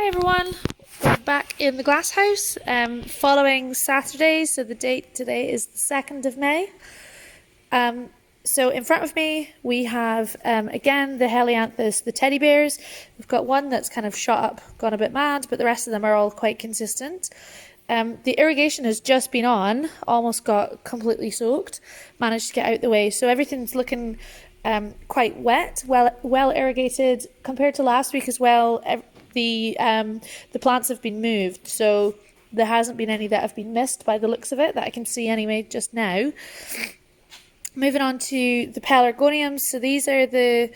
Hi everyone, we're back in the glass house following Saturday, so the date today is the 2nd of May. So in front of me we have again the Helianthus, the teddy bears. We've got one that's kind of shot up, gone a bit mad, but the rest of them are all quite consistent. The irrigation has just been on, almost got completely soaked, managed to get out the way, so everything's looking quite wet, well irrigated compared to last week as well. The plants have been moved, so there hasn't been any that have been missed by the looks of it that I can see anyway just now. Moving on to the pelargoniums, so these are the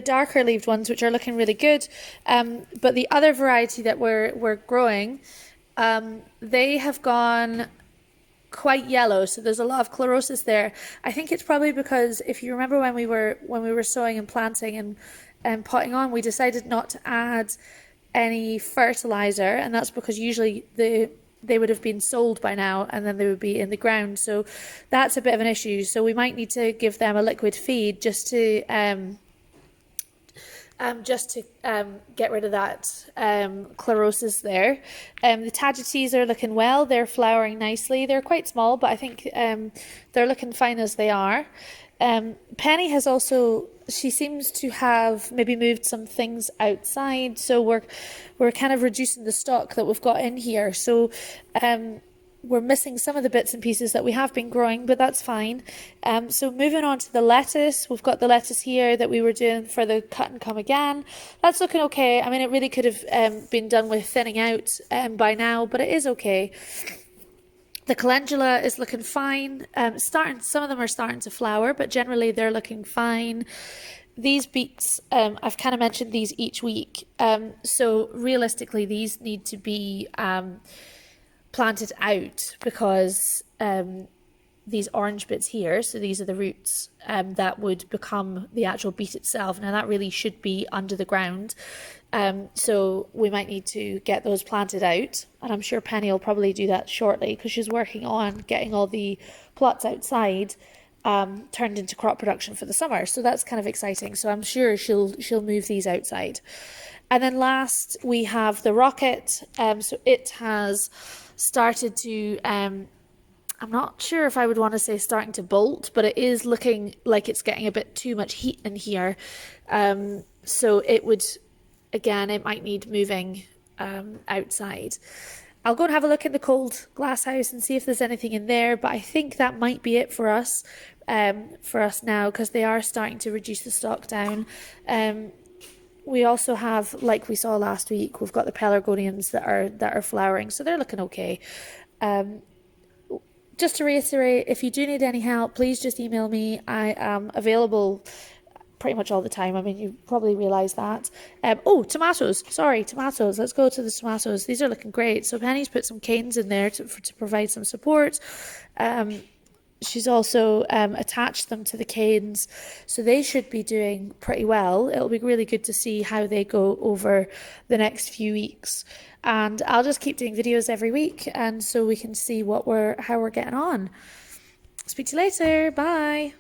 darker leaved ones which are looking really good, but the other variety that we're growing, they have gone quite yellow, so there's a lot of chlorosis there. I think it's probably because if you remember when we were sowing and planting and potting on, we decided not to add any fertilizer, and that's because usually they would have been sold by now and then they would be in the ground, so that's a bit of an issue. So we might need to give them a liquid feed just to get rid of that chlorosis there. The tagetes are looking well, they're flowering nicely. They're quite small, but I think they're looking fine as they are. Penny has also, she seems to have maybe moved some things outside, so we're kind of reducing the stock that we've got in here. So we're missing some of the bits and pieces that we have been growing, but that's fine. So moving on to the lettuce, we've got the lettuce here that we were doing for the cut and come again. That's looking okay. I mean, it really could have been done with thinning out by now, but it is okay. The calendula is looking fine. Some of them are starting to flower, but generally they're looking fine. These beets, I've kind of mentioned these each week. So realistically, these need to be planted out because these orange bits here, so these are the roots that would become the actual beet itself. Now that really should be under the ground. So we might need to get those planted out, and I'm sure Penny will probably do that shortly because she's working on getting all the plots outside turned into crop production for the summer. So that's kind of exciting. So I'm sure she'll move these outside. And then last we have the rocket. So it has started to I'm not sure if I would want to say starting to bolt, but it is looking like it's getting a bit too much heat in here. So it would, again, it might need moving outside. I'll go and have a look in the cold glass house and see if there's anything in there, but I think that might be it for us now, because they are starting to reduce the stock down. We also have, like we saw last week, we've got the pelargoniums that are flowering, so they're looking okay. Just to reiterate, if you do need any help, please just email me. I am available pretty much all the time. I mean, you probably realise that. Tomatoes. Sorry, tomatoes. Let's go to the tomatoes. These are looking great. So Penny's put some canes in there to provide some support. She's also attached them to the canes, so they should be doing pretty well. It'll be really good to see how they go over the next few weeks. And I'll just keep doing videos every week, and so we can see how we're getting on. Speak to you later. Bye.